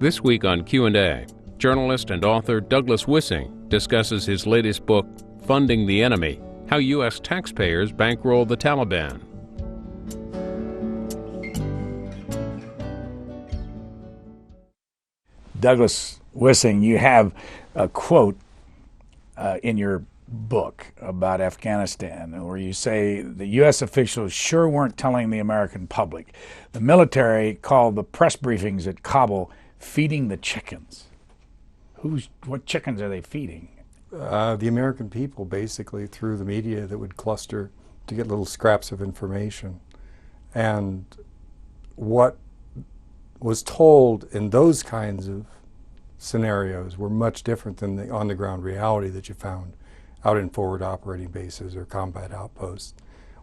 This week on Q&A, journalist and author Douglas Wissing discusses his latest book, Funding the Enemy: How U.S. Taxpayers Bankroll the Taliban. Douglas Wissing, you have a quote in your book about Afghanistan where you say the U.S. officials sure weren't telling the American public. The military called the press briefings at Kabul feeding the chickens. What chickens are they feeding? The American people, basically, through the media that would cluster to get little scraps of information. And what was told in those kinds of scenarios were much different than the on-the-ground reality that you found out in forward operating bases or combat outposts,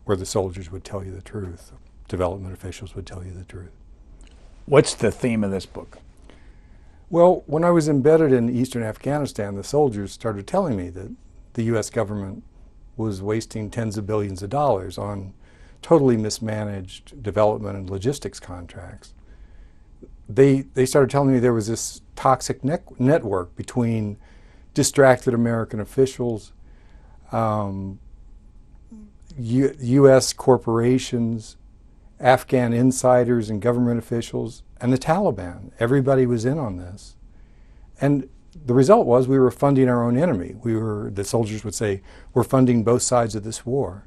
where the soldiers would tell you the truth. Development officials would tell you the truth. What's the theme of this book? Well, when I was embedded in eastern Afghanistan, the soldiers started telling me that the U.S. government was wasting tens of billions of dollars on totally mismanaged development and logistics contracts. They started telling me there was this toxic network between distracted American officials, U.S. corporations, Afghan insiders and government officials, and the Taliban. Everybody was in on this. And the result was we were funding our own enemy. The soldiers would say, we're funding both sides of this war.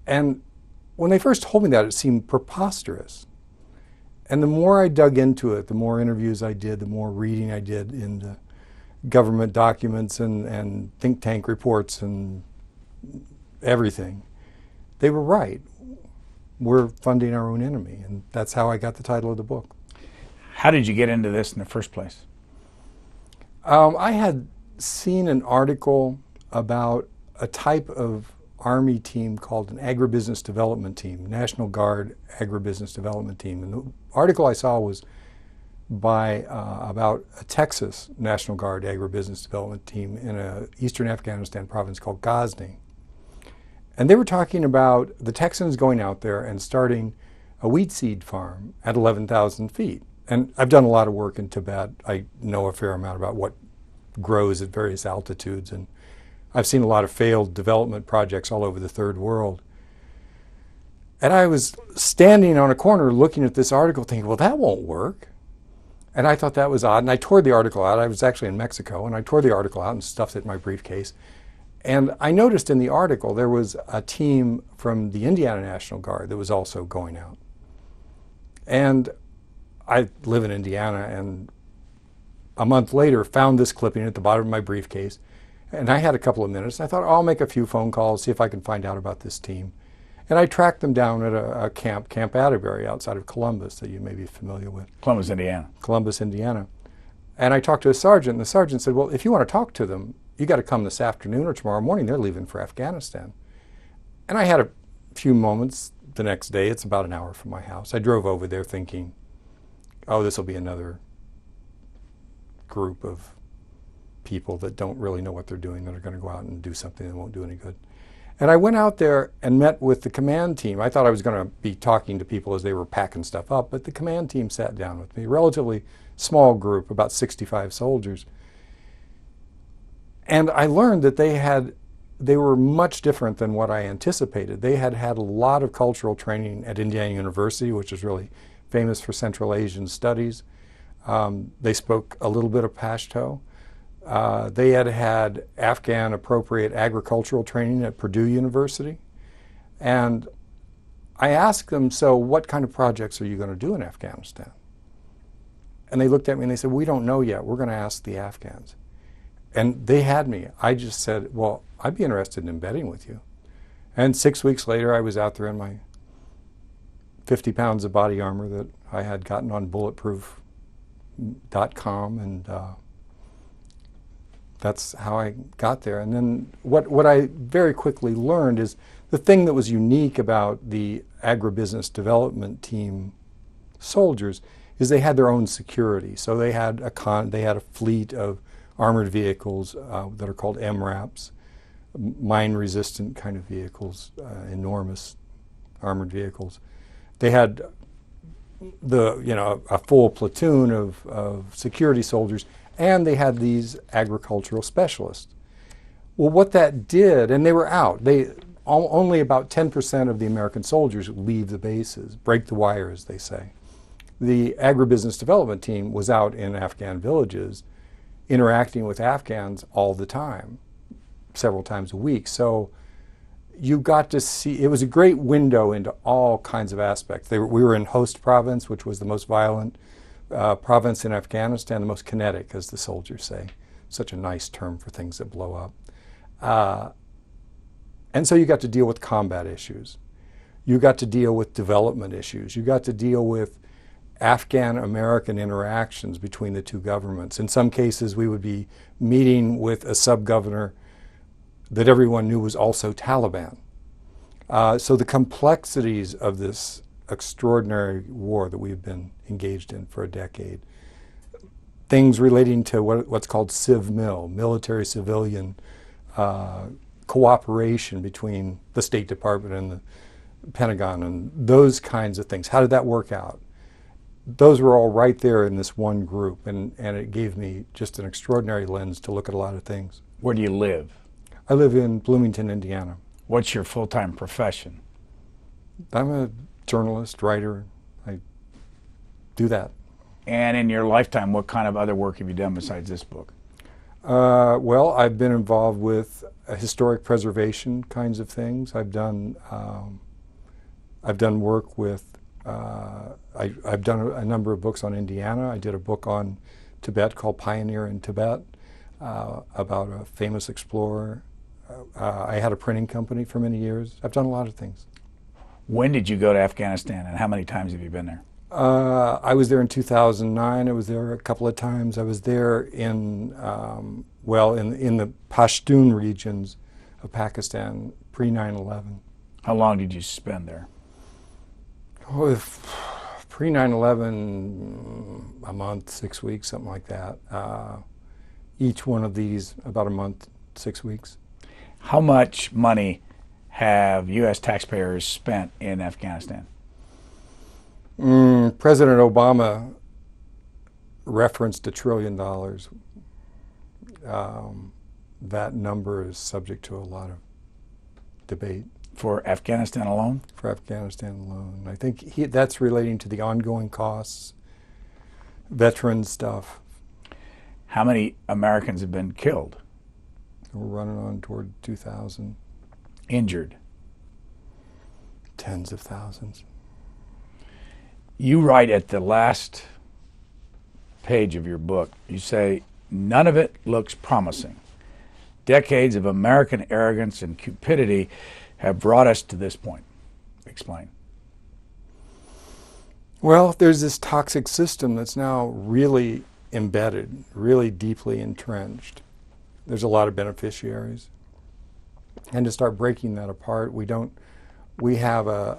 And when they first told me that, it seemed preposterous. And the more I dug into it, the more interviews I did, the more reading I did into government documents and think tank reports and everything, they were right. We're funding our own enemy. And that's how I got the title of the book. How did you get into this in the first place? I had seen an article about a type of Army team called an agribusiness development team, National Guard agribusiness development team. And the article I saw was by about a Texas National Guard agribusiness development team in an eastern Afghanistan province called Ghazni. And they were talking about the Texans going out there and starting a wheat seed farm at 11,000 feet. And I've done a lot of work in Tibet. I know a fair amount about what grows at various altitudes, and I've seen a lot of failed development projects all over the third world. And I was standing on a corner looking at this article thinking, well, that won't work. And I thought that was odd, and I tore the article out. I was actually in Mexico, and I tore the article out and stuffed it in my briefcase. And I noticed in the article there was a team from the Indiana National Guard that was also going out. And I live in Indiana, and a month later found this clipping at the bottom of my briefcase. And I had a couple of minutes. I thought, oh, I'll make a few phone calls, see if I can find out about this team. And I tracked them down at a camp, Camp Atterbury, outside of Columbus, that you may be familiar with. Columbus, Indiana. Columbus, Indiana. And I talked to a sergeant, and the sergeant said, well, if you want to talk to them, you got to come this afternoon or tomorrow morning. They're leaving for Afghanistan. And I had a few moments the next day. It's about an hour from my house. I drove over there thinking, oh, this will be another group of people that don't really know what they're doing, that are going to go out and do something that won't do any good. And I went out there and met with the command team. I thought I was going to be talking to people as they were packing stuff up, but the command team sat down with me, a relatively small group, about 65 soldiers. And I learned that they were much different than what I anticipated. They had had a lot of cultural training at Indiana University, which is really famous for Central Asian studies. They spoke a little bit of Pashto. They had had Afghan appropriate agricultural training at Purdue University. And I asked them, so what kind of projects are you going to do in Afghanistan? And they looked at me and they said, we don't know yet. We're going to ask the Afghans. And they had me. I just said, well, I'd be interested in embedding with you. And 6 weeks later, I was out there in my 50 pounds of body armor that I had gotten on bulletproof.com, and that's how I got there. And then what I very quickly learned is the thing that was unique about the agribusiness development team soldiers is they had their own security. So they had a fleet of armored vehicles that are called MRAPs, mine-resistant kind of vehicles, enormous armored vehicles. They had a full platoon of security soldiers, and they had these agricultural specialists. Well, what that did, and they were out. Only about 10% of the American soldiers leave the bases, break the wire, as they say. The agribusiness development team was out in Afghan villages, interacting with Afghans all the time, several times a week. So you got to see, it was a great window into all kinds of aspects. We were in Host Province, which was the most violent province in Afghanistan, the most kinetic, as the soldiers say. Such a nice term for things that blow up. And so you got to deal with combat issues. You got to deal with development issues. You got to deal with Afghan-American interactions between the two governments. In some cases, we would be meeting with a sub-governor that everyone knew was also Taliban. So the complexities of this extraordinary war that we've been engaged in for a decade, things relating to what's called civ-mil, military-civilian cooperation between the State Department and the Pentagon, and those kinds of things. How did that work out? Those were all right there in this one group, and it gave me just an extraordinary lens to look at a lot of things. Where do you live? I live in Bloomington, Indiana. What's your full-time profession? I'm a journalist, writer. I do that. And in your lifetime, what kind of other work have you done besides this book? Well, I've been involved with historic preservation kinds of things. I've done work with, I've done a number of books on Indiana. I did a book on Tibet called Pioneer in Tibet, about a famous explorer. I had a printing company for many years. I've done a lot of things. When did you go to Afghanistan, and how many times have you been there? I was there in 2009. I was there a couple of times. I was there in the Pashtun regions of Pakistan pre 9/11. How long did you spend there? Oh, pre 9/11, a month, 6 weeks, something like that. Each one of these about a month, 6 weeks. How much money have U.S. taxpayers spent in Afghanistan? President Obama referenced $1 trillion. That number is subject to a lot of debate. For Afghanistan alone? For Afghanistan alone. I think that's relating to the ongoing costs, veteran stuff. How many Americans have been killed? We're running on toward 2,000. Injured? Tens of thousands. You write at the last page of your book, you say, none of it looks promising. Decades of American arrogance and cupidity have brought us to this point. Explain. Well, there's this toxic system that's now really embedded, really deeply entrenched. There's a lot of beneficiaries. And to start breaking that apart, we have a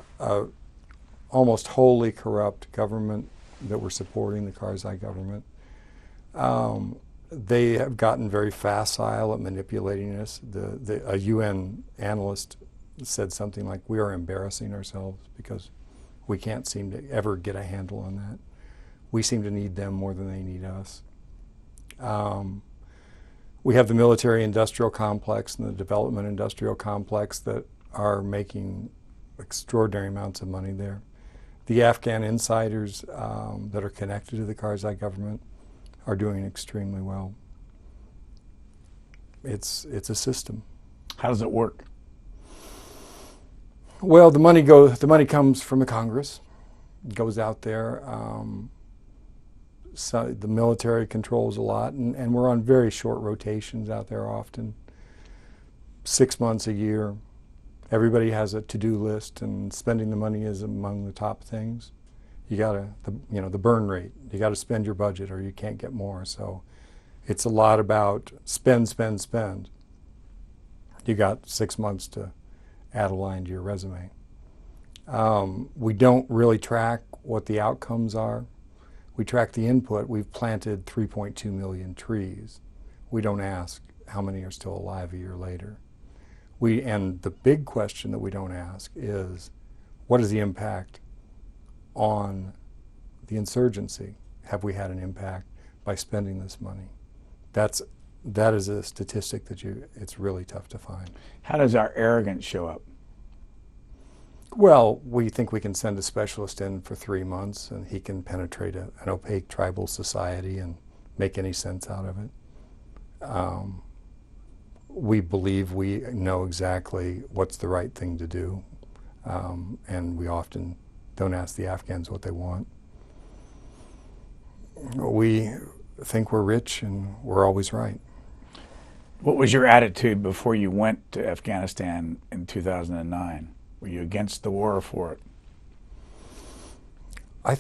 almost wholly corrupt government that we're supporting, the Karzai government. They have gotten very facile at manipulating us. A UN analyst said something like, we are embarrassing ourselves because we can't seem to ever get a handle on that. We seem to need them more than they need us. We have the military-industrial complex and the development-industrial complex that are making extraordinary amounts of money there. The Afghan insiders that are connected to the Karzai government are doing extremely well. It's a system. How does it work? Well, the money comes from the Congress. It goes out there. So the military controls a lot, and we're on very short rotations out there often. 6 months a year. Everybody has a to-do list, and spending the money is among the top things. You gotta, the burn rate. You gotta spend your budget, or you can't get more. So, it's a lot about spend, spend, spend. You got 6 months to add a line to your resume. We don't really track what the outcomes are. We track the input. We've planted 3.2 million trees. We don't ask how many are still alive a year later. And the big question that we don't ask is, what is the impact on the insurgency, have we had an impact by spending this money? That is a statistic that it's really tough to find. How does our arrogance show up? Well, we think we can send a specialist in for 3 months and he can penetrate an opaque tribal society and make any sense out of it. We believe we know exactly what's the right thing to do, and we often don't ask the Afghans what they want. We think we're rich and we're always right. What was your attitude before you went to Afghanistan in 2009? Were you against the war or for it? I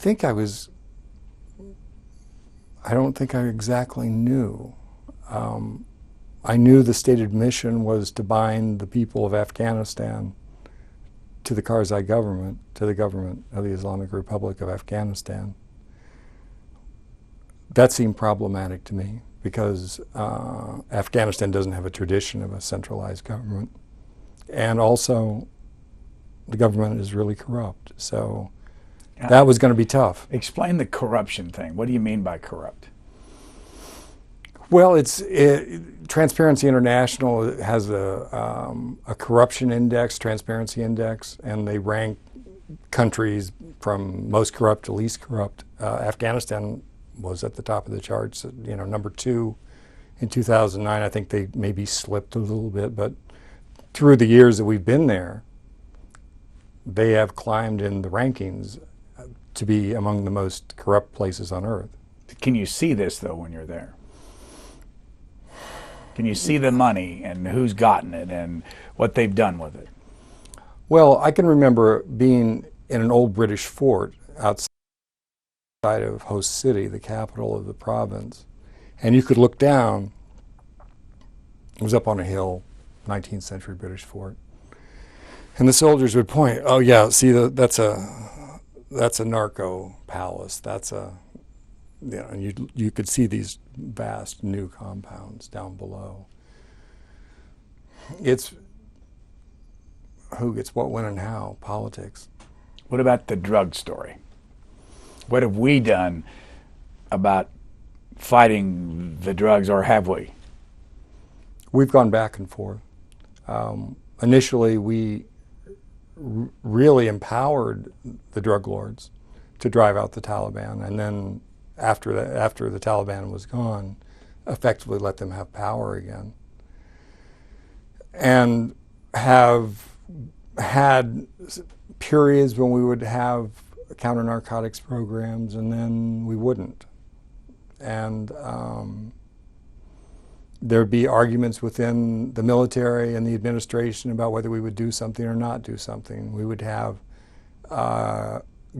don't think I exactly knew. I knew the stated mission was to bind the people of Afghanistan to the Karzai government, to the government of the Islamic Republic of Afghanistan. That seemed problematic to me because Afghanistan doesn't have a tradition of a centralized government. And also, the government is really corrupt. So that was going to be tough. Explain the corruption thing. What do you mean by corrupt? Well, Transparency International has a corruption index, transparency index, and they rank countries from most corrupt to least corrupt. Afghanistan was at the top of the charts, number 2 in 2009. I think they maybe slipped a little bit, but through the years that we've been there, they have climbed in the rankings to be among the most corrupt places on earth. Can you see this, though, when you're there? Can you see the money and who's gotten it and what they've done with it? Well, I can remember being in an old British fort outside of Host City, the capital of the province, and you could look down. It was up on a hill, 19th century British fort. And the soldiers would point, oh yeah, see, that's a narco palace. And you could see these vast new compounds down below. It's who gets what, when, and how, politics. What about the drug story? What have we done about fighting the drugs, or have we? We've gone back and forth. Initially, we really empowered the drug lords to drive out the Taliban, and then after the Taliban was gone, effectively let them have power again, and have had periods when we would have counter-narcotics programs and then we wouldn't. And there'd be arguments within the military and the administration about whether we would do something or not do something. We would have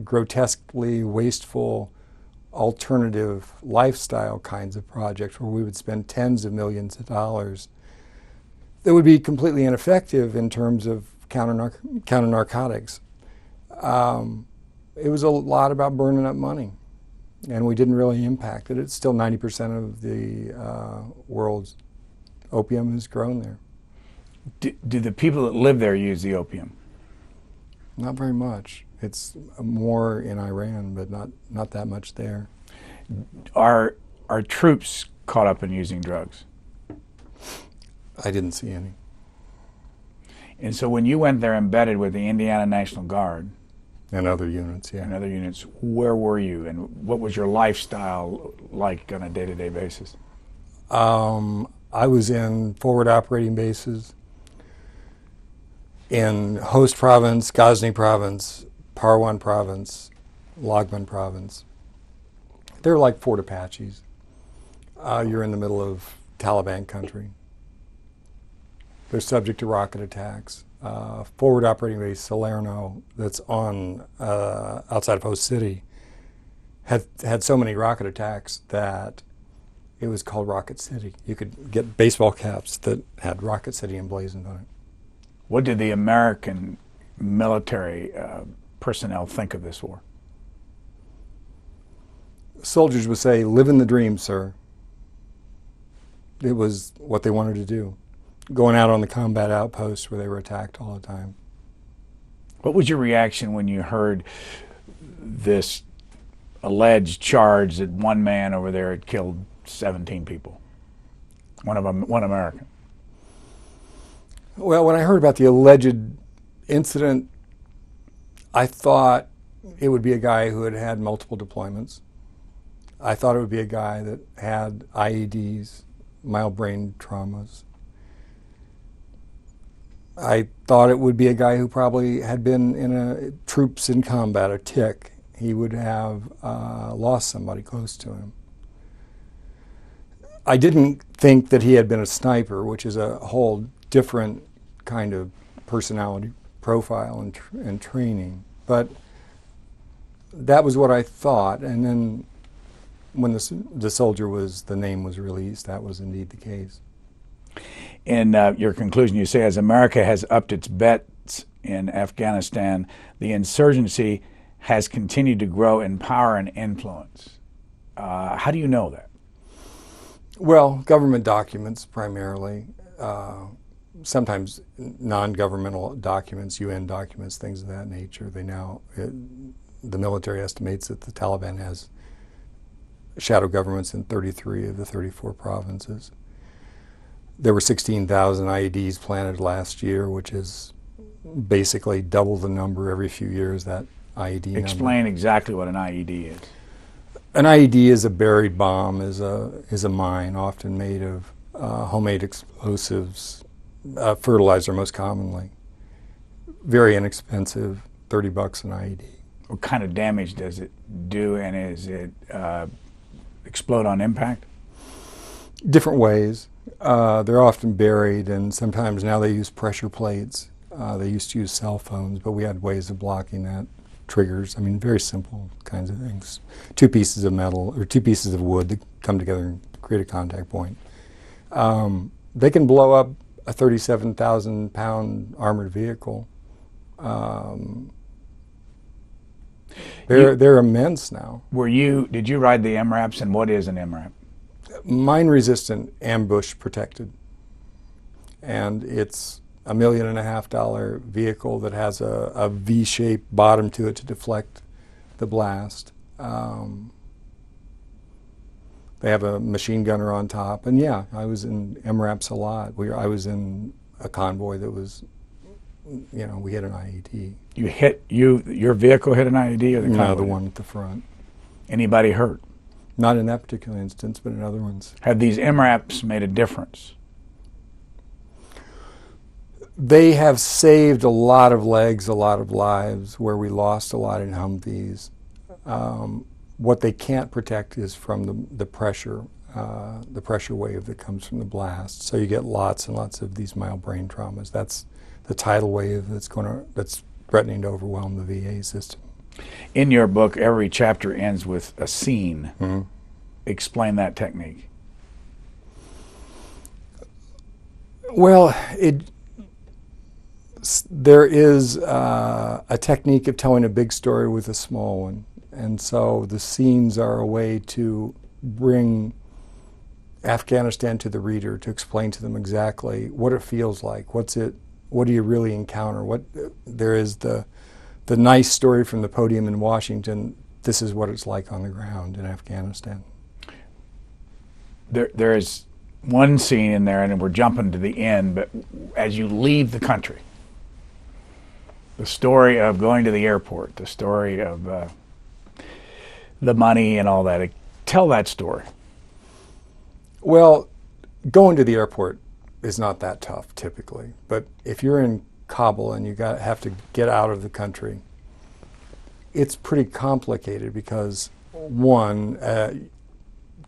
grotesquely wasteful alternative lifestyle kinds of projects where we would spend tens of millions of dollars that would be completely ineffective in terms of counter-narcotics. It was a lot about burning up money, and we didn't really impact it. It's still 90% of the world's opium is grown there. Do the people that live there use the opium? Not very much. It's more in Iran, but not that much there. Are troops caught up in using drugs? I didn't see any. And so when you went there embedded with the Indiana National Guard, and other units, yeah. And other units, where were you and what was your lifestyle like on a day-to-day basis? I was in forward operating bases in Host Province, Ghazni Province, Parwan Province, Logman Province. They're like Fort Apaches. You're in the middle of Taliban country. They're subject to rocket attacks. Forward operating base Salerno, that's on outside of Host City, had so many rocket attacks that it was called Rocket City. You could get baseball caps that had Rocket City emblazoned on it. What did the American military personnel think of this war? Soldiers would say, "Live in the dream, sir." It was what they wanted to do. Going out on the combat outposts where they were attacked all the time. What was your reaction when you heard this alleged charge that one man over there had killed 17 people, one American. Well, when I heard about the alleged incident, I thought it would be a guy who had had multiple deployments. I thought it would be a guy that had IEDs, mild brain traumas. I thought it would be a guy who probably had been in troops in combat, a TIC. He would have lost somebody close to him. I didn't think that he had been a sniper, which is a whole different kind of personality profile and training. But that was what I thought. And then when the name was released, that was indeed the case. In your conclusion, you say, as America has upped its bets in Afghanistan, the insurgency has continued to grow in power and influence. How do you know that? Well, government documents primarily, sometimes non-governmental documents, UN documents, things of that nature. The military estimates that the Taliban has shadow governments in 33 of the 34 provinces. There were 16,000 IEDs planted last year, which is basically double the number every few years, that IED number. Explain exactly what an IED is. An IED is a buried bomb, is a mine often made of homemade explosives, fertilizer most commonly. Very inexpensive, $30 an IED. What kind of damage does it do, and is it explode on impact? Different ways. They're often buried, and sometimes now they use pressure plates. They used to use cell phones, but we had ways of blocking that. Triggers, I mean, very simple kinds of things. Two pieces of metal or two pieces of wood that come together and create a contact point. They can blow up a 37,000-pound armored vehicle. They're immense now. Did you ride the MRAPs, and what is an MRAP? Mine-resistant, ambush-protected. And it's $1.5 million vehicle that has a V-shaped bottom to it to deflect the blast. They have a machine gunner on top. And yeah, I was in MRAPs a lot. I was in a convoy that was, we hit an IED. Your vehicle hit an IED, or the convoy? No, the one at the front. Anybody hurt? Not in that particular instance, but in other ones. Have these MRAPs made a difference? They have saved a lot of legs, a lot of lives, where we lost a lot in Humvees. What they can't protect is from the pressure wave that comes from the blast. So you get lots and lots of these mild brain traumas. That's the tidal wave that's threatening to overwhelm the VA system. In your book, every chapter ends with a scene. Mm-hmm. Explain that technique. Well, there is a technique of telling a big story with a small one. And so the scenes are a way to bring Afghanistan to the reader, to explain to them exactly what it feels like. What do you really encounter? There is the nice story from the podium in Washington. This is what it's like on the ground in Afghanistan. There is one scene in there, and we're jumping to the end, but as you leave the country, the story of going to the airport, the story of the money and all that. Tell that story. Well, going to the airport is not that tough typically, but if you're in Kabul and you have to get out of the country, it's pretty complicated because, one,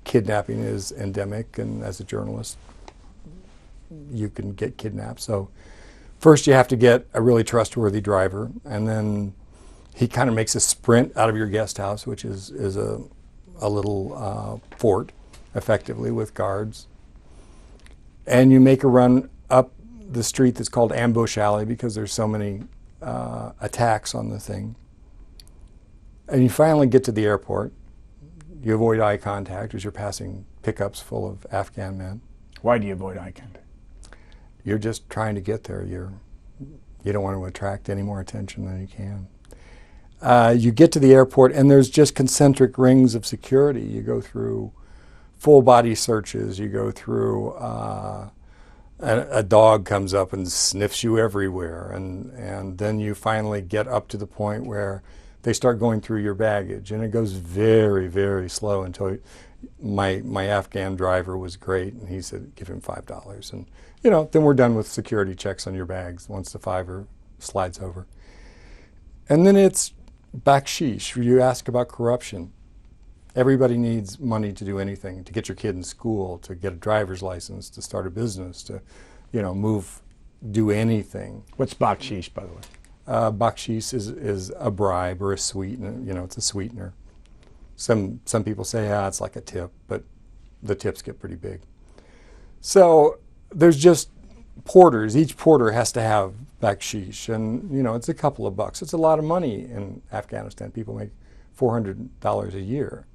kidnapping is endemic, and as a journalist, you can get kidnapped. So first you have to get a really trustworthy driver, and then he kind of makes a sprint out of your guest house, which is a little fort, effectively, with guards. And you make a run up the street that's called Ambush Alley because there's so many attacks on the thing. And you finally get to the airport. You avoid eye contact as you're passing pickups full of Afghan men. Why do you avoid eye contact? You're just trying to get there. You don't want to attract any more attention than you can. You get to the airport, and there's just concentric rings of security. You go through full body searches. You go through, a dog comes up and sniffs you everywhere. And then you finally get up to the point where they start going through your baggage. And it goes very, very slow until my Afghan driver was great. And he said, give him $5. And, then we're done with security checks on your bags once the $5 slides over. And then it's baksheesh. You ask about corruption. Everybody needs money to do anything, to get your kid in school, to get a driver's license, to start a business, to, do anything. What's baksheesh, by the way? Baksheesh is a bribe or a sweetener. It's a sweetener. Some people say, it's like a tip, but the tips get pretty big. So there's just porters. Each porter has to have baksheesh, and it's a couple of bucks. It's a lot of money in Afghanistan. People make $400 a year.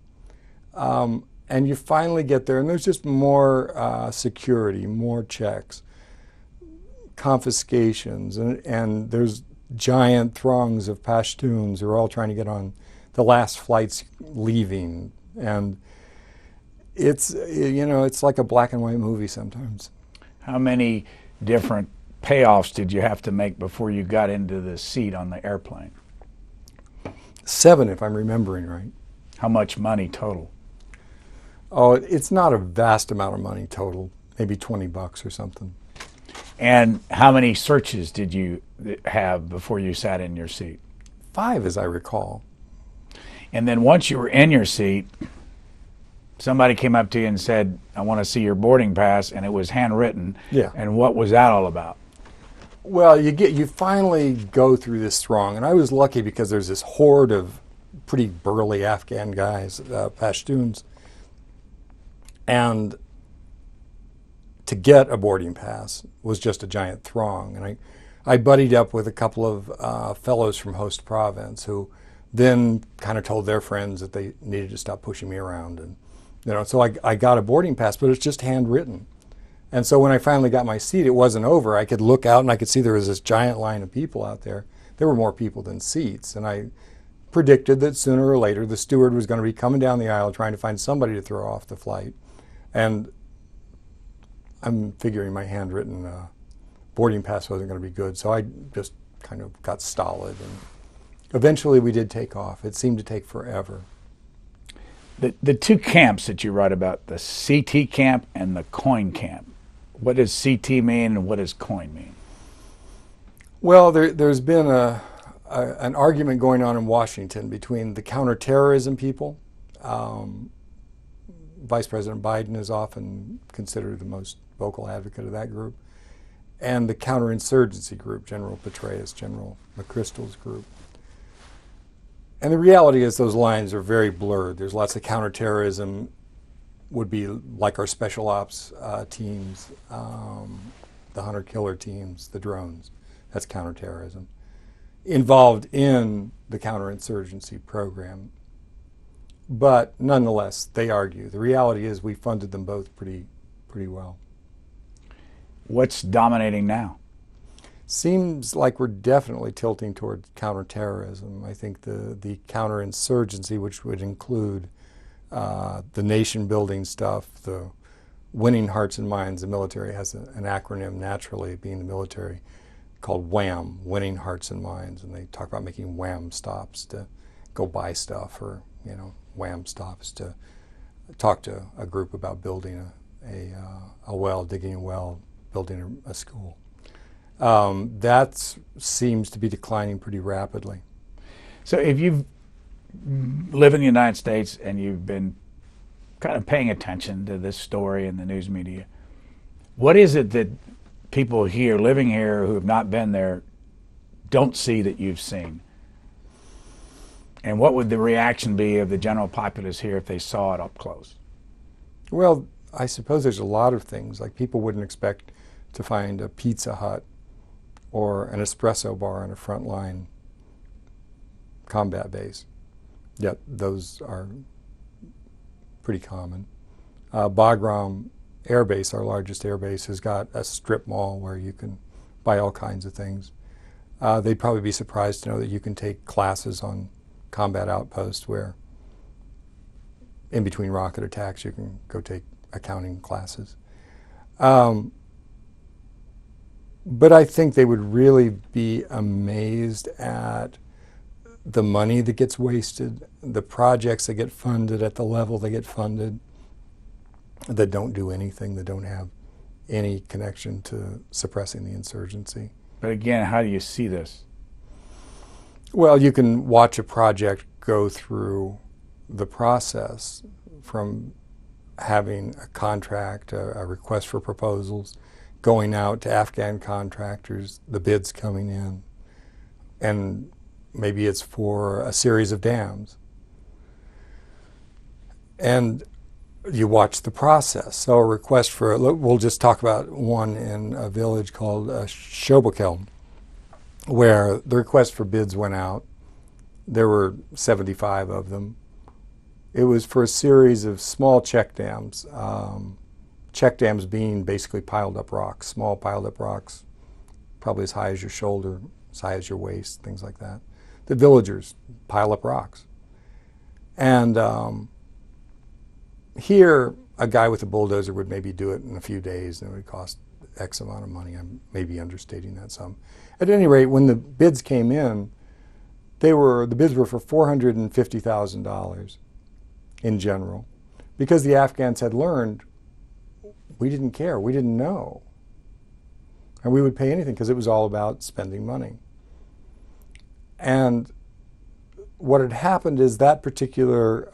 And you finally get there, and there's just more security, more checks, confiscations, and there's giant throngs of Pashtuns who are all trying to get on the last flights leaving. And it's like a black and white movie sometimes. How many different payoffs did you have to make before you got into the seat on the airplane? 7, if I'm remembering right. How much money total? Oh, it's not a vast amount of money total, maybe $20 or something. And how many searches did you have before you sat in your seat? 5, as I recall. And then once you were in your seat, somebody came up to you and said, I want to see your boarding pass, and it was handwritten. Yeah. And what was that all about? Well, you finally go through this throng, and I was lucky because there's this horde of pretty burly Afghan guys, Pashtuns, and to get a boarding pass was just a giant throng. And I buddied up with a couple of fellows from host province who then kind of told their friends that they needed to stop pushing me around. And so I got a boarding pass, but it's just handwritten. And so when I finally got my seat, it wasn't over. I could look out and I could see there was this giant line of people out there. There were more people than seats. And I predicted that sooner or later the steward was going to be coming down the aisle trying to find somebody to throw off the flight. And I'm figuring my handwritten boarding pass wasn't going to be good. So I just kind of got stolid. And eventually we did take off. It seemed to take forever. The 2 camps that you write about, the CT camp and the coin camp, what does CT mean and what does coin mean? Well, there's been an argument going on in Washington between the counterterrorism people. Vice President Biden is often considered the most vocal advocate of that group, and the counterinsurgency group, General Petraeus, General McChrystal's group. And the reality is those lines are very blurred. There's lots of counterterrorism, would be like our special ops teams, the hunter-killer teams, the drones. That's counterterrorism. Involved in the counterinsurgency program. But nonetheless, they argue. The reality is we funded them both pretty well. What's dominating now? Seems like we're definitely tilting toward counterterrorism. I think the counterinsurgency, which would include the nation-building stuff, the winning hearts and minds. The military has an acronym naturally, being the military, called WHAM, winning hearts and minds, and they talk about making WHAM stops to go buy stuff, or WHAM stops to talk to a group about building a well, digging a well, building a school. That seems to be declining pretty rapidly. So if you live in the United States and you've been kind of paying attention to this story in the news media, what is it that people here, living here, who have not been there, don't see that you've seen? And what would the reaction be of the general populace here if they saw it up close? Well, I suppose there's a lot of things. Like, people wouldn't expect to find a Pizza Hut or an espresso bar on a frontline combat base. Yet those are pretty common. Bagram Air Base, our largest air base, has got a strip mall where you can buy all kinds of things. They'd probably be surprised to know that you can take classes on combat outposts where in between rocket attacks you can go take accounting classes. But I think they would really be amazed at the money that gets wasted, the projects that get funded at the level they get funded, that don't do anything, that don't have any connection to suppressing the insurgency. But again, how do you see this? Well, you can watch a project go through the process from having a contract, a request for proposals, going out to Afghan contractors, the bids coming in, and maybe it's for a series of dams. And you watch the process. So a request for, we'll just talk about one in a village called Shobokel, where the request for bids went out. There were 75 of them. It was for a series of small check dams. Check dams being basically piled up rocks, small piled up rocks, probably as high as your shoulder, as high as your waist, things like that. The villagers pile up rocks. And here, a guy with a bulldozer would maybe do it in a few days, and it would cost X amount of money. I'm maybe understating that some. At any rate, when the bids came in, the bids were for $450,000 in general, because the Afghans had learned we didn't care, we didn't know, and we would pay anything because it was all about spending money. And what had happened is that particular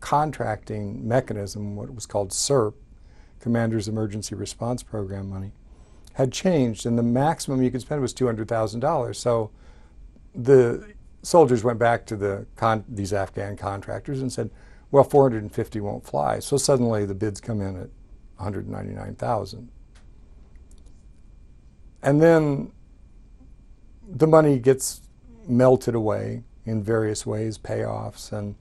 contracting mechanism, what was called CERP, Commander's Emergency Response Program money, had changed, and the maximum you could spend was $200,000. So the soldiers went back to these Afghan contractors and said, well, 450 won't fly. So suddenly the bids come in at 199,000. And then the money gets melted away in various ways, payoffs, and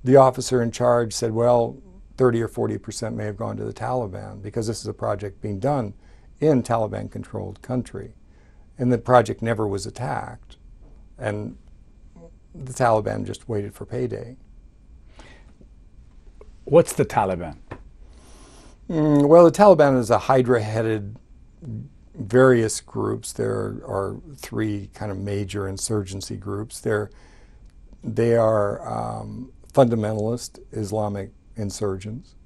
the officer in charge said, well, 30 or 40% may have gone to the Taliban, because this is a project being done in Taliban-controlled country, and the project never was attacked, and the Taliban just waited for payday. What's the Taliban? Well, the Taliban is a hydra-headed various groups. There are three kind of major insurgency groups. They are fundamentalist Islamic insurgents.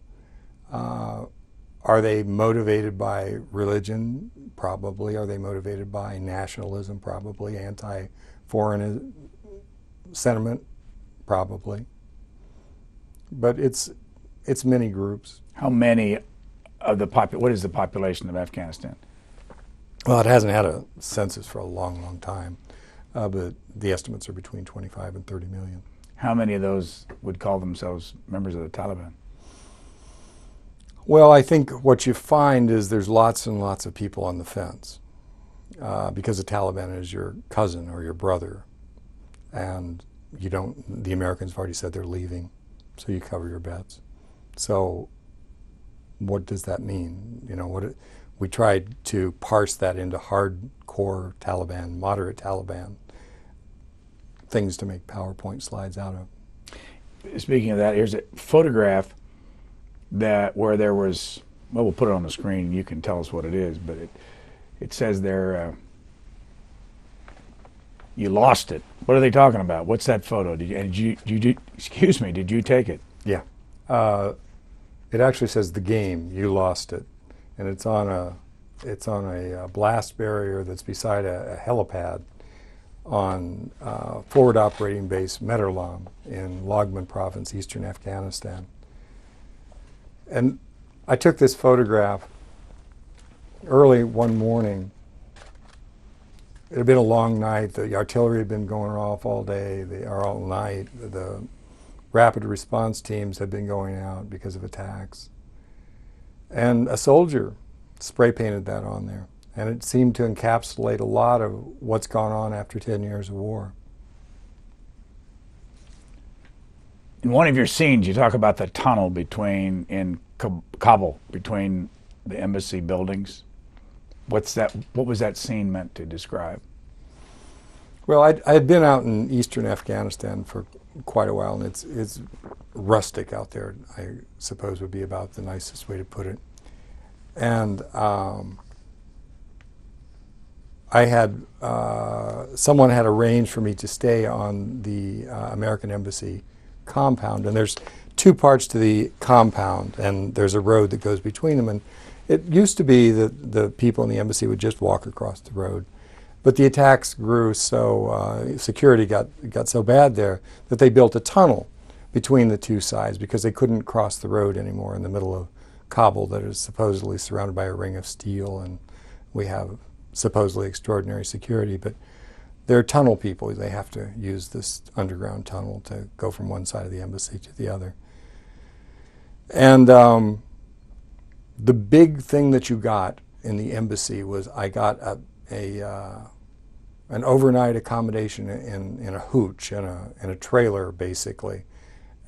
Are they motivated by religion? Probably. Are they motivated by nationalism? Probably. Anti-foreign sentiment? Probably. But it's many groups. How many of what is the population of Afghanistan? Well, it hasn't had a census for a long, long time, but the estimates are between 25 and 30 million. How many of those would call themselves members of the Taliban? Well, I think what you find is there's lots and lots of people on the fence, because the Taliban is your cousin or your brother, and the Americans have already said they're leaving, so you cover your bets. So what does that mean? We tried to parse that into hardcore Taliban, moderate Taliban, things to make PowerPoint slides out of. Speaking of that, here's a photograph where there was, well, we'll put it on the screen. You can tell us what it is, but it says there, you lost it. What are they talking about? What's that photo? Did you take it? Yeah. It actually says the game, you lost it. And it's on a blast barrier that's beside a helipad on forward operating base Medarlam in Loghman Province, eastern Afghanistan. And I took this photograph early one morning. It had been a long night. The artillery had been going off all day, or all night. The rapid response teams had been going out because of attacks. And a soldier spray painted that on there. And it seemed to encapsulate a lot of what's gone on after 10 years of war. In one of your scenes, you talk about the tunnel in Kabul, between the embassy buildings. What was that scene meant to describe? Well, I had been out in eastern Afghanistan for quite a while, and it's rustic out there, I suppose would be about the nicest way to put it. And I had someone had arranged for me to stay on the American Embassy compound, and there's two parts to the compound, and there's a road that goes between them. And it used to be that the people in the embassy would just walk across the road, but the attacks grew so security got so bad there that they built a tunnel between the two sides because they couldn't cross the road anymore in the middle of Kabul that is supposedly surrounded by a ring of steel, and we have supposedly extraordinary security, but they're tunnel people. They have to use this underground tunnel to go from one side of the embassy to the other. And the big thing that you got in the embassy was I got an overnight accommodation in a hooch, in a trailer, basically.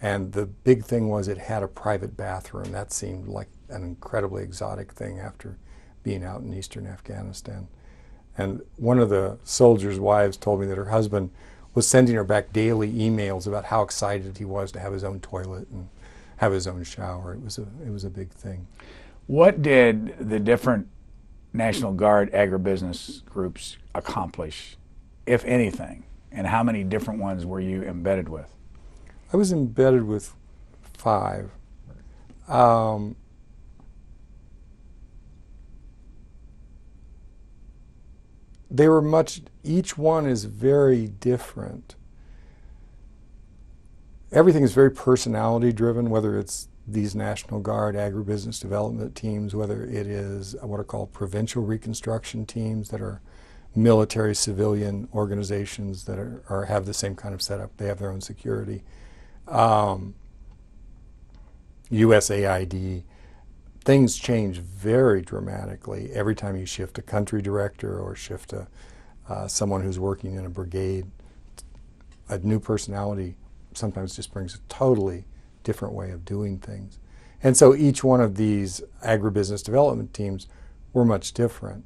And the big thing was it had a private bathroom. That seemed like an incredibly exotic thing after being out in eastern Afghanistan. And one of the soldiers' wives told me that her husband was sending her back daily emails about how excited he was to have his own toilet and have his own shower. It was a big thing. What did the different National Guard agribusiness groups accomplish, if anything? And how many different ones were you embedded with? I was embedded with 5. They were each one is very different. Everything is very personality driven, whether it's these National Guard agribusiness development teams, whether it is what are called provincial reconstruction teams that are military civilian organizations that have the same kind of setup. They have their own security. USAID. Things change very dramatically every time you shift a country director or shift someone who's working in a brigade. A new personality sometimes just brings a totally different way of doing things. And so each one of these agribusiness development teams were much different.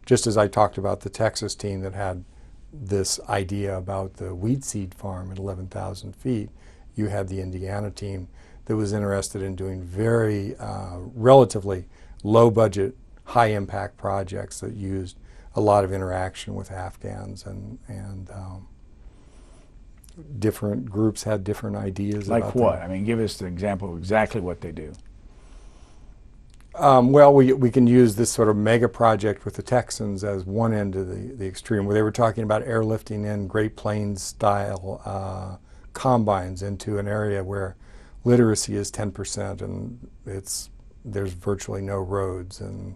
Just as I talked about the Texas team that had this idea about the wheat seed farm at 11,000 feet, you had the Indiana team that was interested in doing very relatively low budget, high impact projects that used a lot of interaction with Afghans, and different groups had different ideas. Like about what? that. I mean, give us an example of exactly what they do. Well, we can use this sort of mega project with the Texans as one end of the extreme, where they were talking about airlifting in Great Plains style combines into an area where literacy is 10% and there's virtually no roads and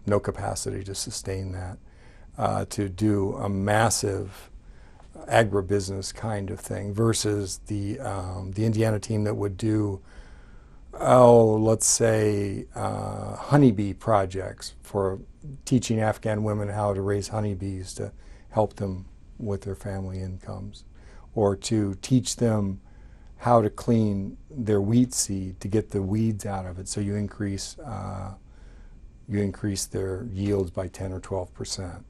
no capacity to sustain that, to do a massive agribusiness kind of thing versus the Indiana team that would do, let's say, honeybee projects for teaching Afghan women how to raise honeybees to help them with their family incomes, or to teach them how to clean their wheat seed to get the weeds out of it, so you increase their yields by 10 or 12%,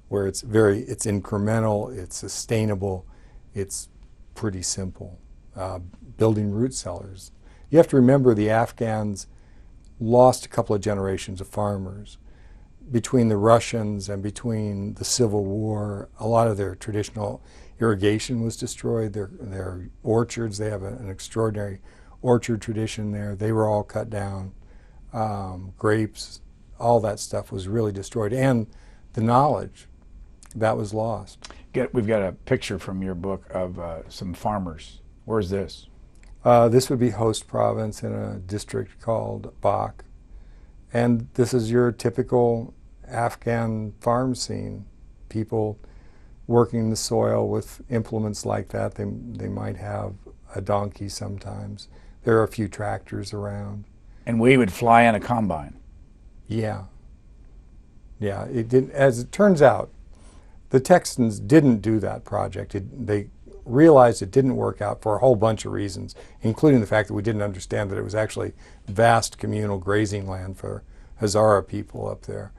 where it's incremental, it's sustainable, it's pretty simple. Building root cellars. You have to remember the Afghans lost a couple of generations of farmers. Between the Russians and between the Civil War, a lot of their traditional irrigation was destroyed. Their orchards, they have an extraordinary orchard tradition there. They were all cut down. Grapes, all that stuff was really destroyed. And the knowledge, that was lost. We've got a picture from your book of some farmers. Where's this? This would be Host Province in a district called Bak. And this is your typical Afghan farm scene. People working the soil with implements like that. They might have a donkey sometimes. There are a few tractors around. And we would fly in a combine. Yeah. Yeah, it did. As it turns out, the Texans didn't do that project. They realized it didn't work out for a whole bunch of reasons, including the fact that we didn't understand that it was actually vast communal grazing land for Hazara people up there.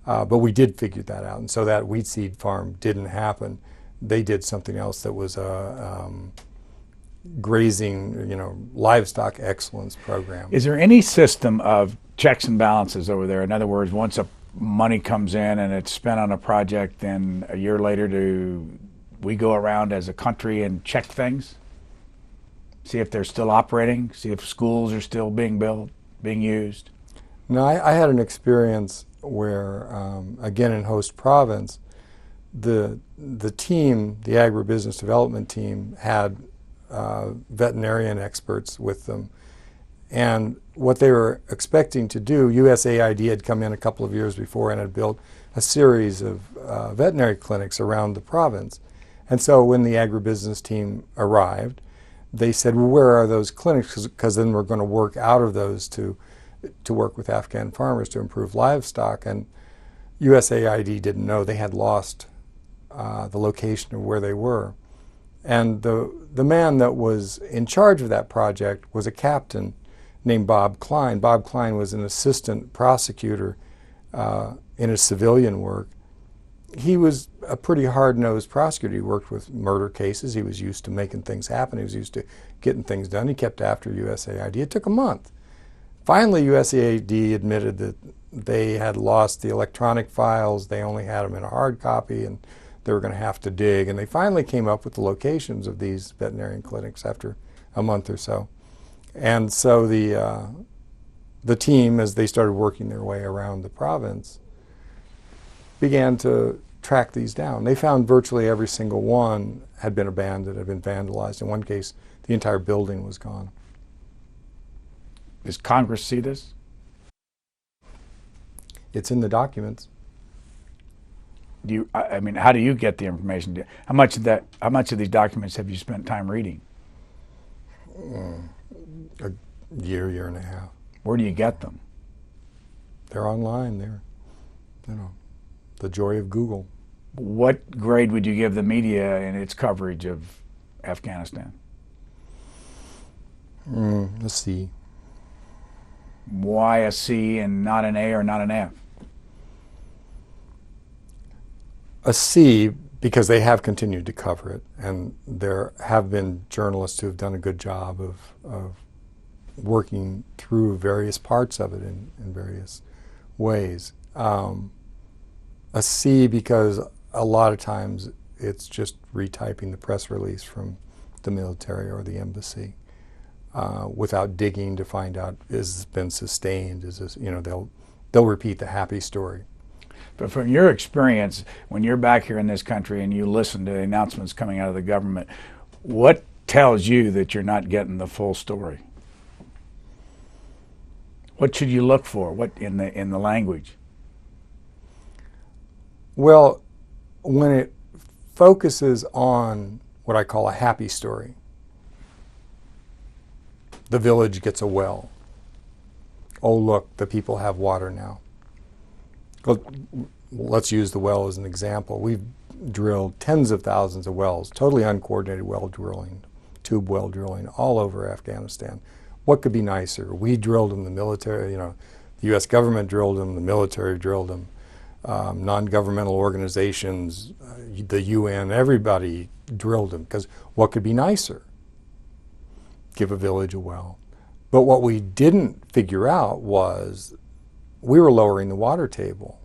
But we did figure that out, and so that wheat seed farm didn't happen. They did something else that was a grazing, livestock excellence program. Is there any system of checks and balances over there? In other words, once money comes in and it's spent on a project, then a year later do we go around as a country and check things? See if they're still operating, see if schools are still being built, being used? No, I had an experience where, again in host province, the team, the agribusiness development team, had veterinarian experts with them. And what they were expecting to do, USAID had come in a couple of years before and had built a series of veterinary clinics around the province. And so when the agribusiness team arrived, they said, well, where are those clinics? Because then we're going to work out of those to work with Afghan farmers to improve livestock. And USAID didn't know. They had lost the location of where they were. And the man that was in charge of that project was a captain named Bob Klein. Bob Klein was an assistant prosecutor in his civilian work. He was a pretty hard-nosed prosecutor. He worked with murder cases. He was used to making things happen. He was used to getting things done. He kept after USAID. It took a month. Finally, USAID admitted that they had lost the electronic files. They only had them in a hard copy, and they were going to have to dig. And they finally came up with the locations of these veterinarian clinics after a month or so. And so the team, as they started working their way around the province, began to track these down. They found virtually every single one had been abandoned, had been vandalized. In one case, the entire building was gone. Does Congress see this? It's in the documents. How do you get the information? How much of these documents have you spent time reading? A year and a half. Where do you get them? They're online. They're, the joy of Google. What grade would you give the media in its coverage of Afghanistan? A C. Why a C and not an A or not an F? A C, because they have continued to cover it, and there have been journalists who have done a good job of working through various parts of it in various ways. A C because a lot of times it's just retyping the press release from the military or the embassy without digging to find out, is this been sustained? Is this, they'll repeat the happy story. But from your experience, when you're back here in this country and you listen to the announcements coming out of the government, what tells you that you're not getting the full story? What should you look for? What in the language? Well, when it focuses on what I call a happy story, the village gets a well. Oh, look, the people have water now. Well, let's use the well as an example. We've drilled tens of thousands of wells, totally uncoordinated well drilling, tube well drilling all over Afghanistan. What could be nicer? We drilled them, the military, the U.S. government drilled them, the military drilled them. Non-governmental organizations, the UN, everybody drilled them, because what could be nicer? Give a village a well. But what we didn't figure out was we were lowering the water table,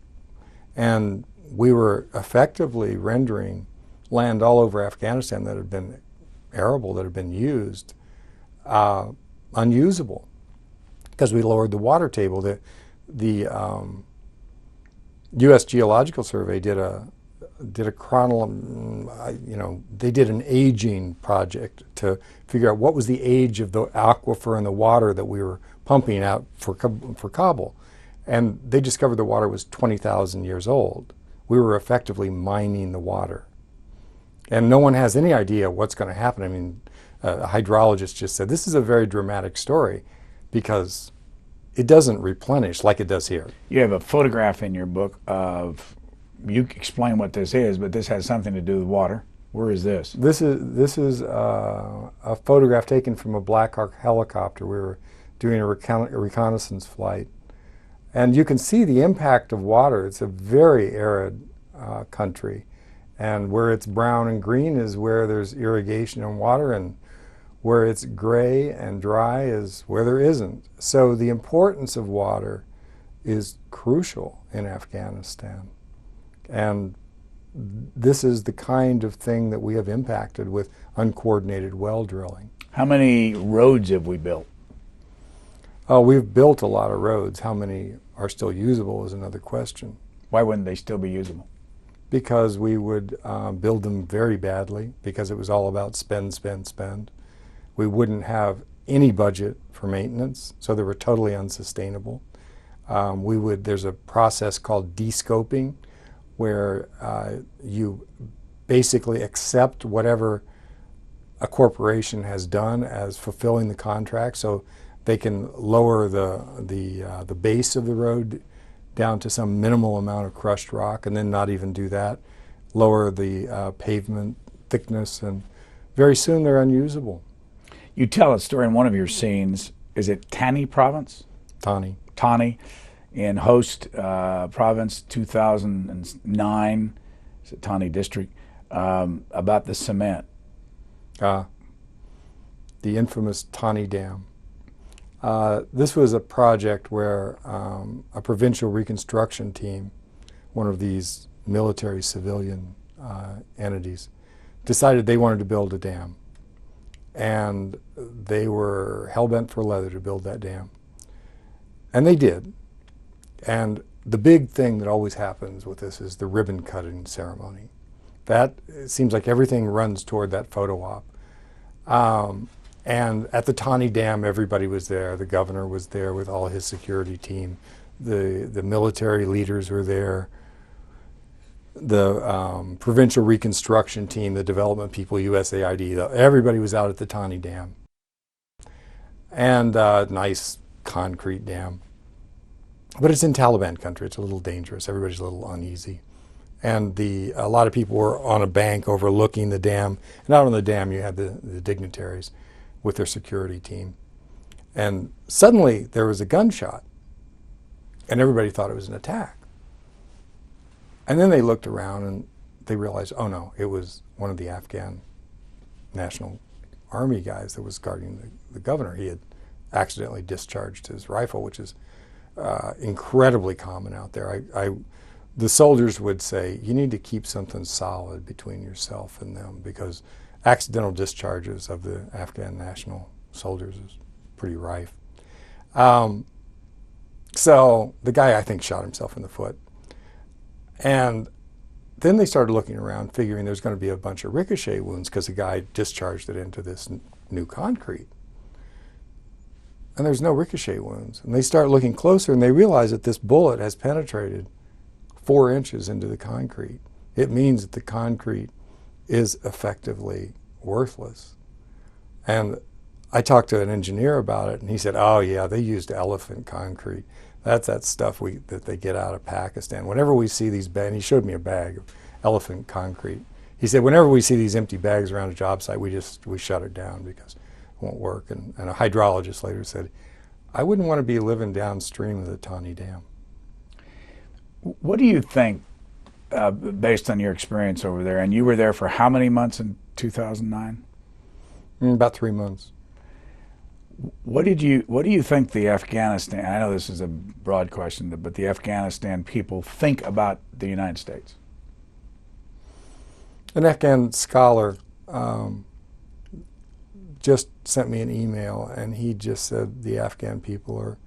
and we were effectively rendering land all over Afghanistan that had been arable, that had been used, unusable, because we lowered the water table. The U.S. Geological Survey did they did an aging project to figure out what was the age of the aquifer and the water that we were pumping out for Kabul. And they discovered the water was 20,000 years old. We were effectively mining the water. And no one has any idea what's going to happen. I mean, a hydrologist just said, this is a very dramatic story because it doesn't replenish like it does here. You have a photograph in your book of, you explain what this is, but this has something to do with water. Where is this? This is a photograph taken from a Black Hawk helicopter. We were doing a reconnaissance flight, And you can see the impact of water. It's a very arid country. And where it's brown and green is where there's irrigation and water, and where it's gray and dry is where there isn't. So the importance of water is crucial in Afghanistan. And this is the kind of thing that we have impacted with uncoordinated well drilling. How many roads have we built? We've built a lot of roads. How many are still usable is another question. Why wouldn't they still be usable? Because we would build them very badly, because it was all about spend, spend, spend. We wouldn't have any budget for maintenance, so they were totally unsustainable. There's a process called de-scoping, where you basically accept whatever a corporation has done as fulfilling the contract, so they can lower the base of the road down to some minimal amount of crushed rock, and then not even do that, lower the pavement thickness, and very soon they're unusable. You tell a story in one of your scenes. Is it Tani province? Tani. Tani, in Host province, 2009. It's a Tani district, about the cement. The infamous Tani Dam. This was a project where a provincial reconstruction team, one of these military civilian entities, decided they wanted to build a dam. And they were hell-bent for leather to build that dam. And they did. And the big thing that always happens with this is the ribbon cutting ceremony. That, it seems like everything runs toward that photo op. And at the Tani Dam, everybody was there. The governor was there with all his security team. The military leaders were there. The provincial reconstruction team, the development people, USAID, everybody was out at the Tani Dam. And nice concrete dam. But it's in Taliban country. It's a little dangerous. Everybody's a little uneasy. And a lot of people were on a bank overlooking the dam. And out on the dam, you had the dignitaries with their security team. And suddenly, there was a gunshot. And everybody thought it was an attack. And then they looked around and they realized, oh no, it was one of the Afghan National Army guys that was guarding the governor. He had accidentally discharged his rifle, which is incredibly common out there. The soldiers would say, you need to keep something solid between yourself and them, because accidental discharges of the Afghan national soldiers is pretty rife. So the guy, I think, shot himself in the foot. And then they started looking around, figuring there's going to be a bunch of ricochet wounds because the guy discharged it into this new concrete. And there's no ricochet wounds. And they start looking closer, and they realize that this bullet has penetrated 4 inches into the concrete. It means that the concrete is effectively worthless. And I talked to an engineer about it, and he said, oh yeah, they used elephant concrete. That's that stuff that they get out of Pakistan. Whenever we see these bags, and he showed me a bag of elephant concrete. He said, whenever we see these empty bags around a job site, we shut it down because it won't work. And a hydrologist later said, I wouldn't want to be living downstream of the Tani Dam. What do you think, based on your experience over there, and you were there for how many months in 2009? About 3 months. What do you think the Afghanistan, I know this is a broad question, but the Afghanistan people think about the United States? An Afghan scholar just sent me an email, and he just said the Afghan people are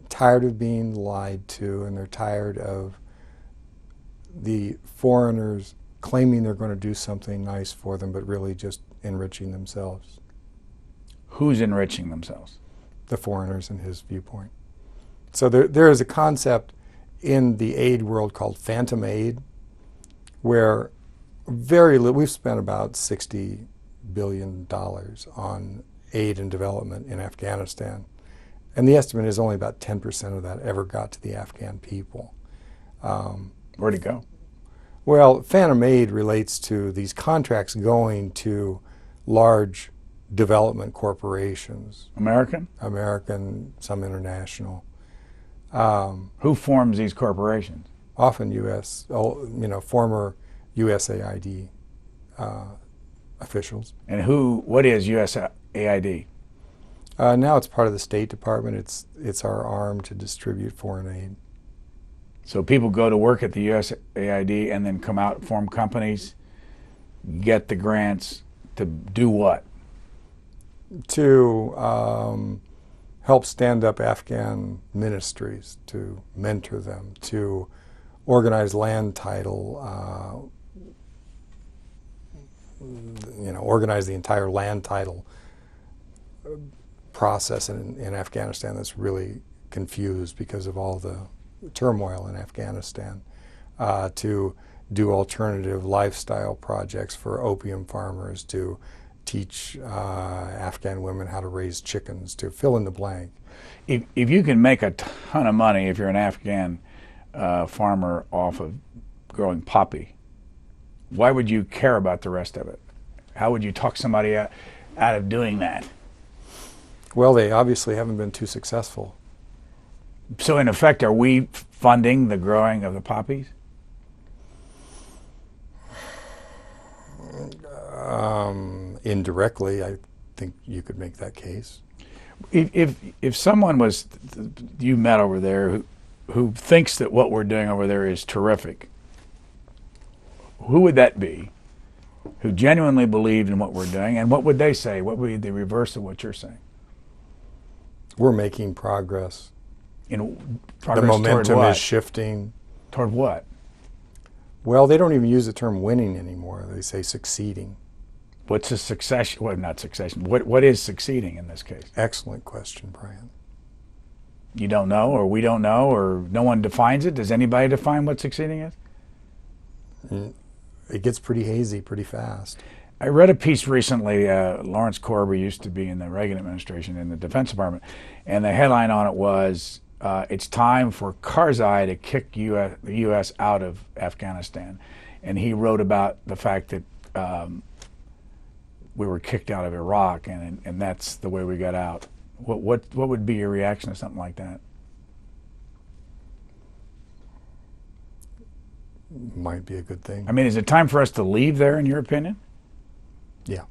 tired of being lied to, and they're tired of the foreigners claiming they're going to do something nice for them, but really just enriching themselves. Who's enriching themselves? The foreigners, in his viewpoint. So there is a concept in the aid world called phantom aid, where we've spent about $60 billion on aid and development in Afghanistan. And the estimate is only about 10% of that ever got to the Afghan people. Where'd it go? Well, phantom aid relates to these contracts going to large development corporations. American? American, some international. Who forms these corporations? Often former USAID officials. And what is USAID? Now it's part of the State Department. It's our arm to distribute foreign aid. So people go to work at the USAID and then come out, form companies, get the grants to do what? To help stand up Afghan ministries, to mentor them, to organize land title, organize the entire land title process in Afghanistan that's really confused because of all the turmoil in Afghanistan, to do alternative lifestyle projects for opium farmers, to teach Afghan women how to raise chickens, to fill in the blank. If you can make a ton of money if you're an Afghan farmer off of growing poppy, why would you care about the rest of it? How would you talk somebody out of doing that? Well, they obviously haven't been too successful. So in effect, are we funding the growing of the poppies? Indirectly, I think you could make that case. If someone was you met over there who thinks that what we're doing over there is terrific, who would that be? Who genuinely believed in what we're doing, and what would they say? What would be the reverse of what you're saying? We're making progress. Progress the momentum toward what? Is shifting. Toward what? Well, they don't even use the term winning anymore. They say succeeding. What's a succession? Well, not succession. What is succeeding in this case? Excellent question, Brian. You don't know, or we don't know, or no one defines it? Does anybody define what succeeding is? It gets pretty hazy pretty fast. I read a piece recently. Lawrence Corby used to be in the Reagan administration in the Defense Department, and the headline on it was, it's time for Karzai to kick the U.S. out of Afghanistan. And he wrote about the fact that we were kicked out of Iraq, and that's the way we got out. What would be your reaction to something like that? Might be a good thing. I mean, is it time for us to leave there, in your opinion? Yeah.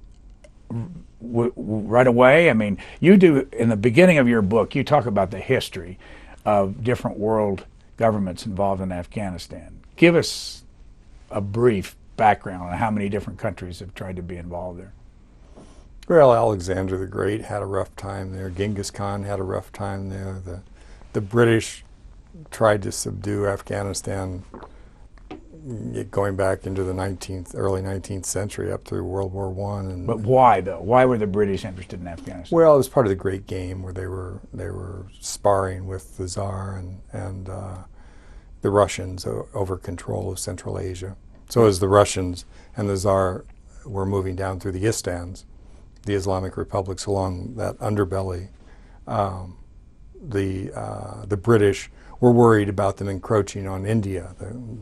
Right away? I mean, you do, in the beginning of your book, you talk about the history of different world governments involved in Afghanistan. Give us a brief background on how many different countries have tried to be involved there. Well, Alexander the Great had a rough time there. Genghis Khan had a rough time there. The British tried to subdue Afghanistan going back into the early 19th century up through World War I. But why, though? Why were the British interested in Afghanistan? Well, it was part of the Great Game where they were sparring with the Tsar and the Russians over control of Central Asia. So as the Russians and the Tsar were moving down through the Istans, the Islamic republics along that underbelly, the British were worried about them encroaching on India,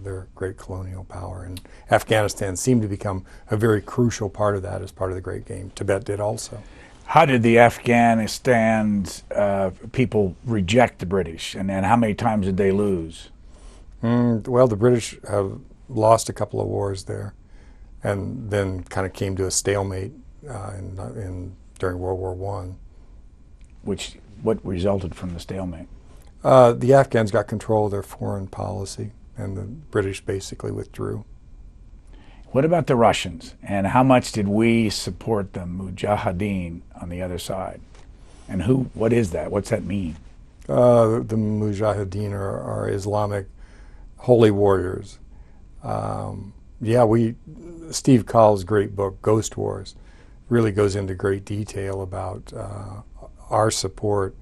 their great colonial power. And Afghanistan seemed to become a very crucial part of that as part of the Great Game. Tibet did also. How did the Afghanistan people reject the British, and how many times did they lose? Well, the British have lost a couple of wars there, and then kind of came to a stalemate during World War I. What resulted from the stalemate? The Afghans got control of their foreign policy, and the British basically withdrew. What about the Russians, and how much did we support the Mujahideen on the other side? And what is that? What's that mean? The Mujahideen are Islamic holy warriors. Steve Kahl's great book, Ghost Wars, really goes into great detail about our support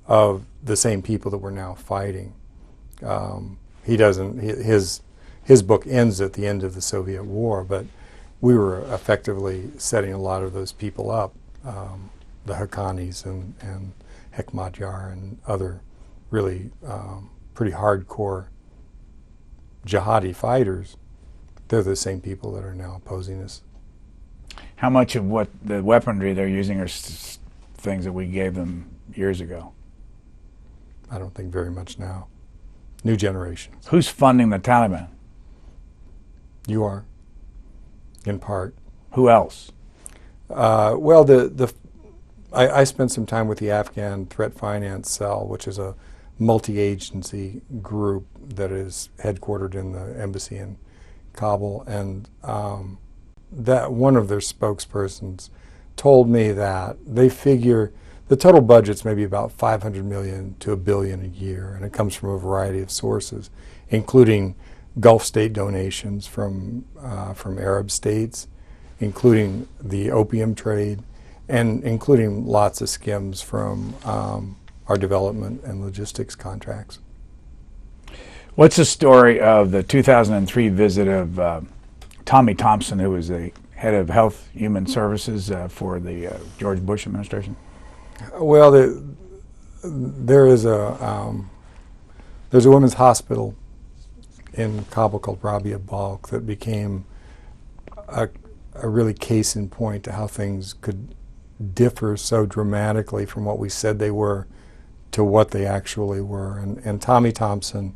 of the same people that we're now fighting. His book ends at the end of the Soviet war, but we were effectively setting a lot of those people up, the Haqqanis and Hekmatyar and other really pretty hardcore jihadi fighters. They're the same people that are now opposing us. How much of what the weaponry they're using are things that we gave them years ago? I don't think very much now. New generations. Who's funding the Taliban? You are, in part. Who else? Well, I spent some time with the Afghan Threat Finance Cell, which is a multi-agency group that is headquartered in the embassy in Kabul, and that one of their spokespersons told me that they figure the total budget's maybe about $500 million to $1 billion a year, and it comes from a variety of sources, including Gulf state donations from Arab states, including the opium trade, and including lots of skims from our development and logistics contracts. What's the story of the 2003 visit of Tommy Thompson, who was the head of Health Human Services for the George Bush administration? Well, there's a women's hospital in Kabul called Rabia Balk that became a really case in point to how things could differ so dramatically from what we said they were to what they actually were. And Tommy Thompson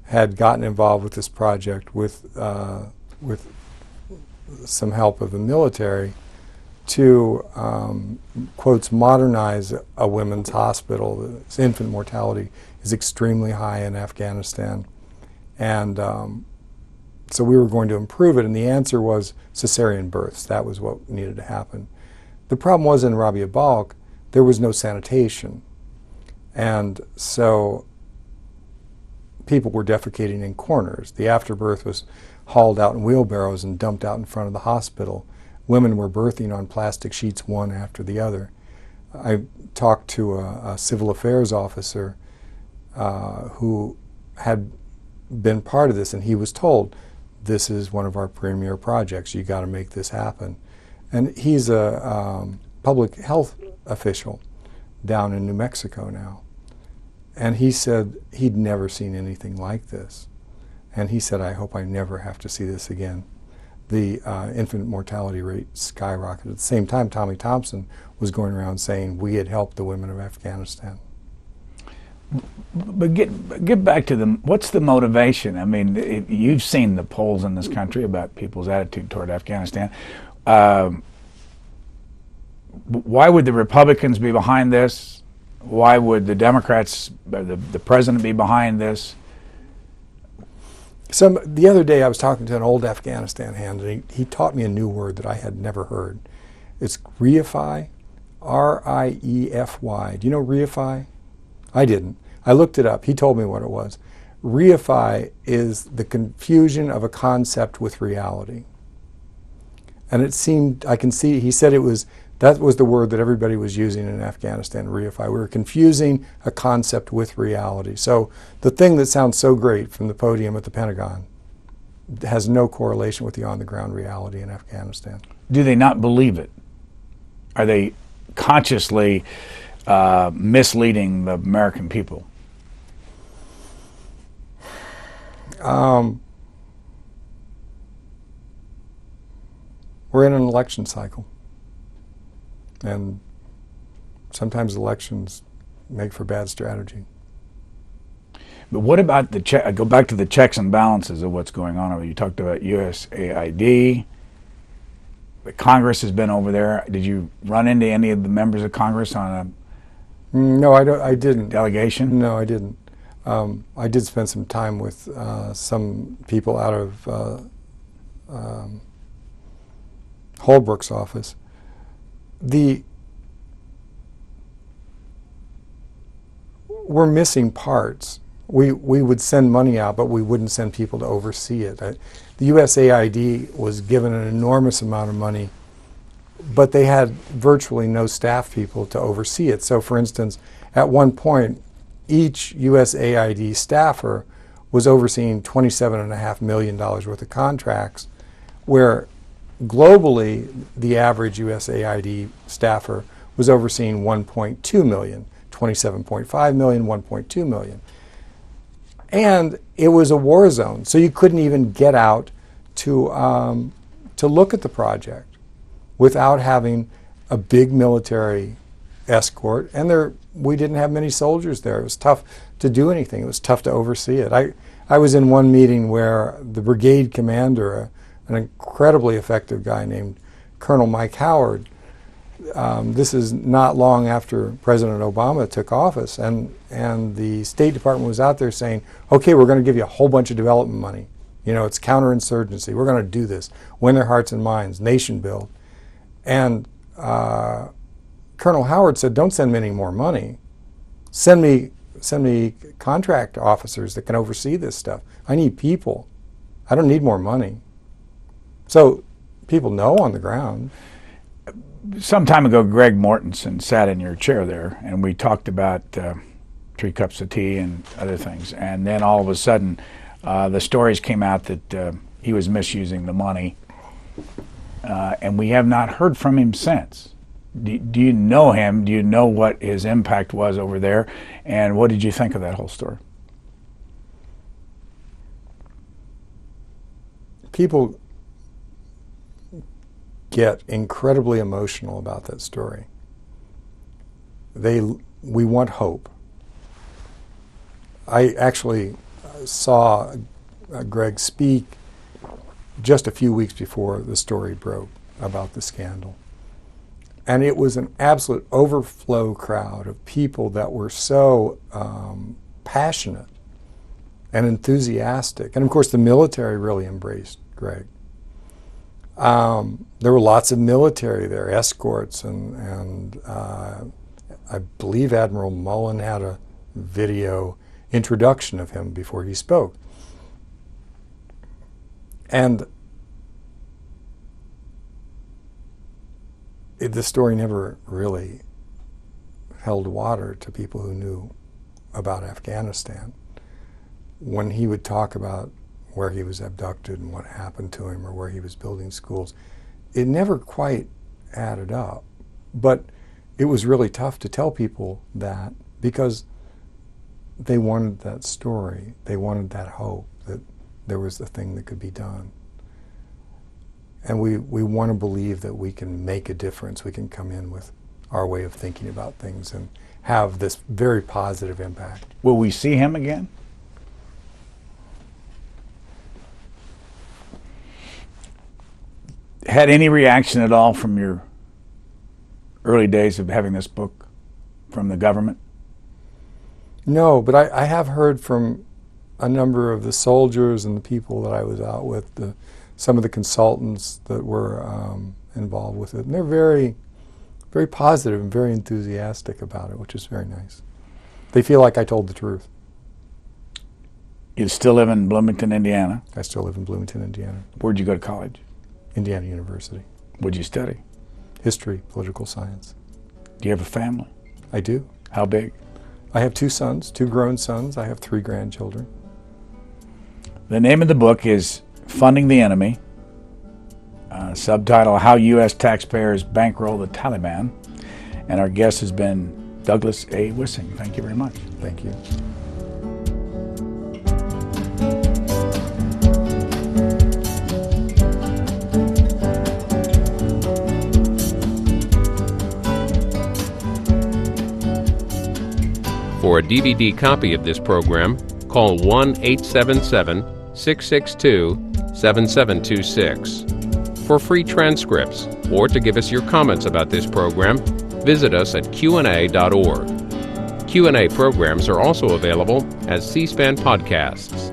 had gotten involved with this project with some help of the military to, quotes, modernize a women's hospital. The infant mortality is extremely high in Afghanistan. And so we were going to improve it, and the answer was cesarean births. That was what needed to happen. The problem was in Rabia Balk, there was no sanitation. And so people were defecating in corners. The afterbirth was hauled out in wheelbarrows and dumped out in front of the hospital. Women were birthing on plastic sheets one after the other. I talked to a civil affairs officer who had been part of this, and he was told, this is one of our premier projects, you got to make this happen. And he's a public health official down in New Mexico now. And he said he'd never seen anything like this. And he said, I hope I never have to see this again. The infant mortality rate skyrocketed. At the same time, Tommy Thompson was going around saying we had helped the women of Afghanistan. But get back to what's the motivation? I mean, you've seen the polls in this country about people's attitude toward Afghanistan. Why would the Republicans be behind this? Why would the Democrats, the president, be behind this? The other day I was talking to an old Afghanistan hand, and he taught me a new word that I had never heard. It's reify, R-I-E-F-Y. Do you know reify? I didn't. I looked it up. He told me what it was. Reify is the confusion of a concept with reality. And it seemed, I can see, he said that was the word that everybody was using in Afghanistan, reify. We were confusing a concept with reality. So the thing that sounds so great from the podium at the Pentagon has no correlation with the on-the-ground reality in Afghanistan. Do they not believe it? Are they consciously misleading the American people? We're in an election cycle. And sometimes elections make for bad strategy. But what about go back to the checks and balances of what's going on? You talked about USAID. The Congress has been over there. Did you run into any of the members of Congress on a No, I didn't. delegation? No, I didn't. I did spend some time with some people out of Holbrook's office. We're missing parts. We would send money out, but we wouldn't send people to oversee it. The USAID was given an enormous amount of money, but they had virtually no staff people to oversee it. So, for instance, at one point, each USAID staffer was overseeing $27.5 million worth of contracts, where globally, the average USAID staffer was overseeing 1.2 million, 27.5 million, 1.2 million. And it was a war zone, so you couldn't even get out to look at the project without having a big military escort. And we didn't have many soldiers there. It was tough to do anything. It was tough to oversee it. I was in one meeting where the brigade commander, an incredibly effective guy named Colonel Mike Howard, this is not long after President Obama took office, and the State Department was out there saying, okay, we're going to give you a whole bunch of development money. You know, it's counterinsurgency. We're going to do this. Win their hearts and minds. Nation build. And Colonel Howard said, don't send me any more money. Send me contract officers that can oversee this stuff. I need people. I don't need more money. So people know on the ground. Some time ago, Greg Morton sat in your chair there, and we talked about 3 cups of tea and other things. And then all of a sudden, the stories came out that he was misusing the money, and we have not heard from him since. Do you know him? Do you know what his impact was over there? And what did you think of that whole story? People get incredibly emotional about that story. We want hope. I actually saw Greg speak just a few weeks before the story broke about the scandal. And it was an absolute overflow crowd of people that were so passionate and enthusiastic. And of course the military really embraced Greg. There were lots of military there, escorts, and I believe Admiral Mullen had a video introduction of him before he spoke. And the story never really held water to people who knew about Afghanistan. When he would talk about where he was abducted and what happened to him or where he was building schools, it never quite added up. But it was really tough to tell people that because they wanted that story. They wanted that hope that there was the thing that could be done. And we want to believe that we can make a difference. We can come in with our way of thinking about things and have this very positive impact. Will we see him again? Had any reaction at all from your early days of having this book from the government? No, but I have heard from a number of the soldiers and the people that I was out with, some of the consultants that were involved with it. And they're very, very positive and very enthusiastic about it, which is very nice. They feel like I told the truth. You still live in Bloomington, Indiana? I still live in Bloomington, Indiana. Where'd you go to college? Indiana University. What'd you study? History, political science. Do you have a family? I do. How big? I have 2 sons, 2 grown sons. I have 3 grandchildren. The name of the book is Funding the Enemy, subtitle, How U.S. Taxpayers Bankroll the Taliban. And our guest has been Douglas A. Wissing. Thank you very much. Thank you. For a DVD copy of this program, call 1-877-662-7726. For free transcripts or to give us your comments about this program, visit us at qna.org. Q&A programs are also available as C-SPAN podcasts.